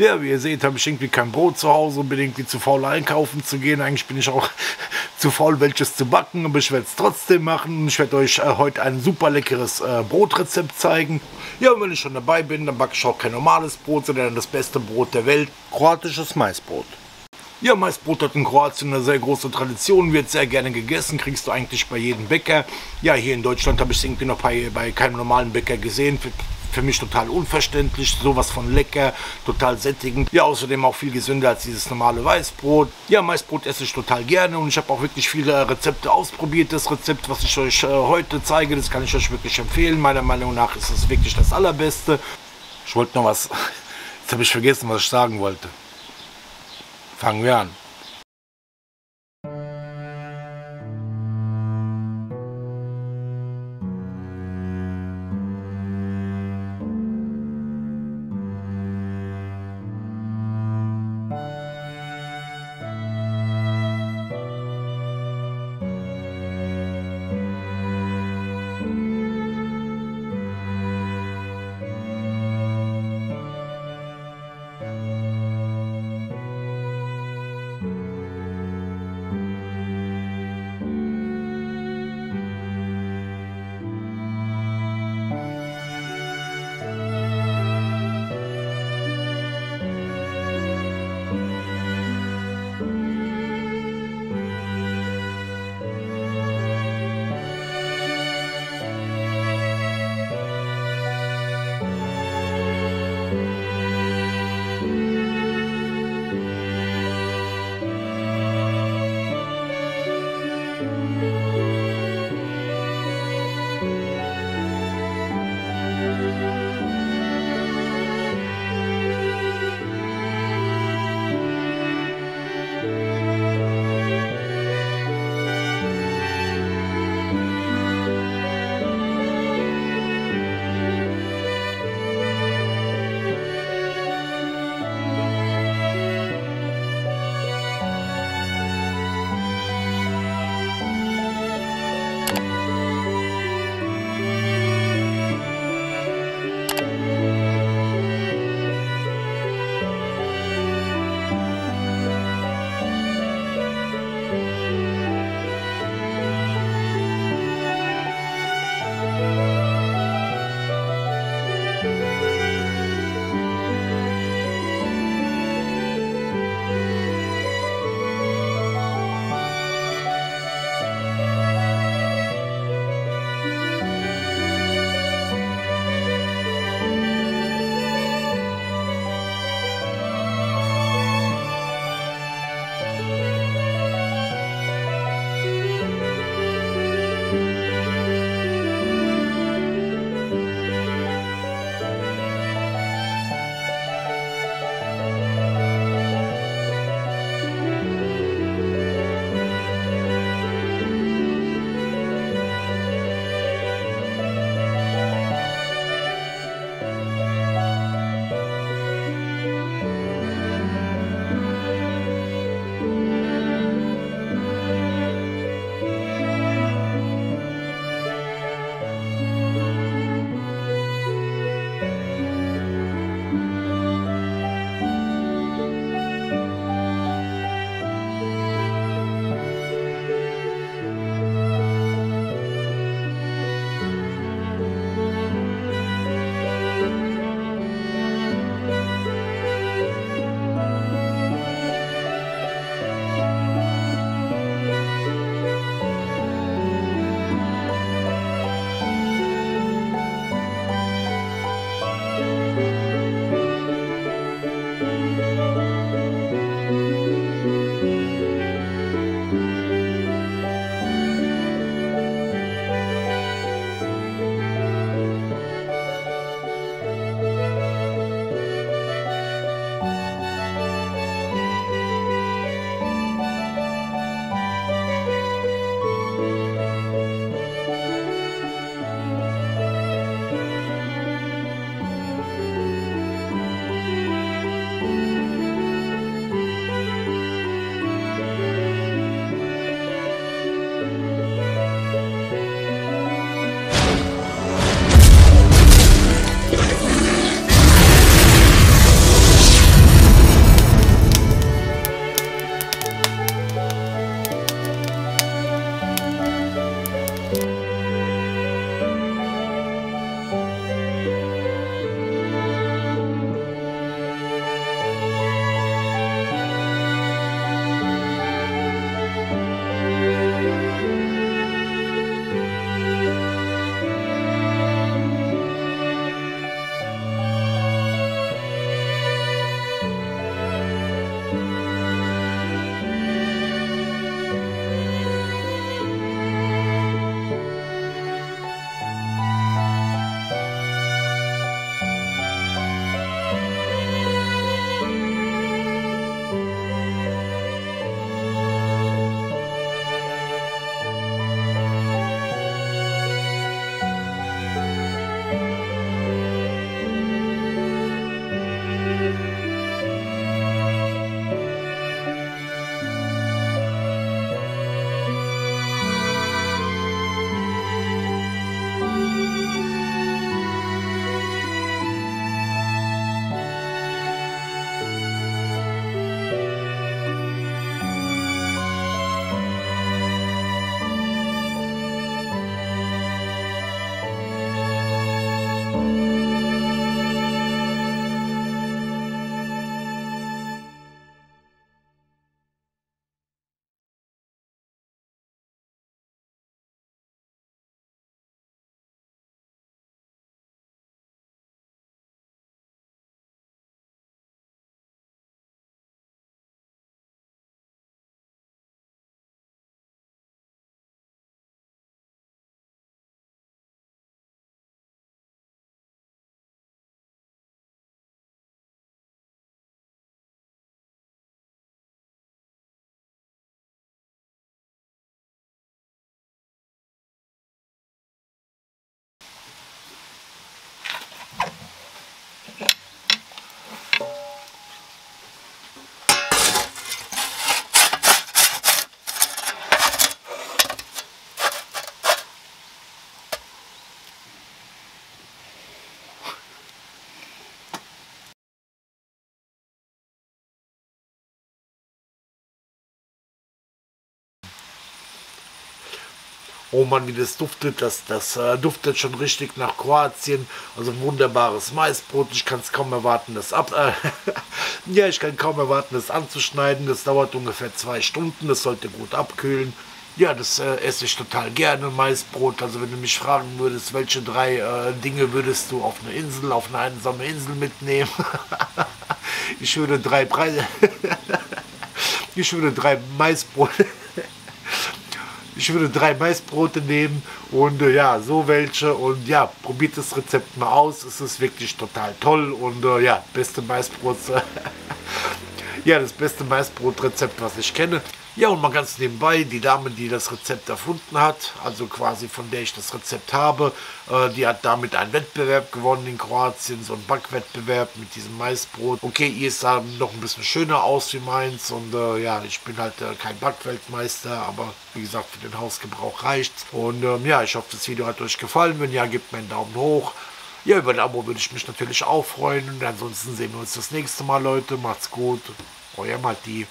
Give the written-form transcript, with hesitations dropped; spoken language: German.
Ja, wie ihr seht, habe ich irgendwie kein Brot zu Hause und bin irgendwie zu faul einkaufen zu gehen. Eigentlich bin ich auch zu faul, welches zu backen, aber ich werde es trotzdem machen. Ich werde euch heute ein super leckeres Brotrezept zeigen. Ja, und wenn ich schon dabei bin, dann backe ich auch kein normales Brot, sondern das beste Brot der Welt, kroatisches Maisbrot. Ja, Maisbrot hat in Kroatien eine sehr große Tradition, wird sehr gerne gegessen, kriegst du eigentlich bei jedem Bäcker. Ja, hier in Deutschland habe ich es irgendwie noch bei keinem normalen Bäcker gesehen. Für mich total unverständlich, sowas von lecker, total sättigend. Ja, außerdem auch viel gesünder als dieses normale Weißbrot. Ja, Maisbrot esse ich total gerne und ich habe auch wirklich viele Rezepte ausprobiert. Das Rezept, was ich euch heute zeige, das kann ich euch wirklich empfehlen. Meiner Meinung nach ist es wirklich das Allerbeste. Ich wollte noch was, jetzt habe ich vergessen, was ich sagen wollte. Fangen wir an. Oh Mann, wie das duftet, das duftet schon richtig nach Kroatien. Also ein wunderbares Maisbrot. Ich kann es kaum erwarten, ja, ich kann kaum erwarten, das anzuschneiden. Das dauert ungefähr 2 Stunden. Das sollte gut abkühlen. Ja, das esse ich total gerne, Maisbrot. Also wenn du mich fragen würdest, welche 3 Dinge würdest du auf eine Insel, auf eine einsame Insel mitnehmen? Ich würde ich würde 3 Maisbrote, ich würde 3 Maisbrote nehmen und ja, so welche und ja, probiert das Rezept mal aus. Es ist wirklich total toll und ja, beste Maisbrot. Ja, das beste Maisbrotrezept, was ich kenne. Ja, und mal ganz nebenbei, die Dame, die das Rezept erfunden hat, also quasi von der ich das Rezept habe, die hat damit einen Wettbewerb gewonnen in Kroatien, so einen Backwettbewerb mit diesem Maisbrot. Okay, ihr sah noch ein bisschen schöner aus wie meins und ja, ich bin halt kein Backweltmeister, aber wie gesagt, für den Hausgebrauch reicht's. Und ja, ich hoffe, das Video hat euch gefallen. Wenn ja, gebt mir einen Daumen hoch. Ja, über ein Abo würde ich mich natürlich auch freuen. Und ansonsten sehen wir uns das nächste Mal, Leute. Macht's gut. Euer Matti.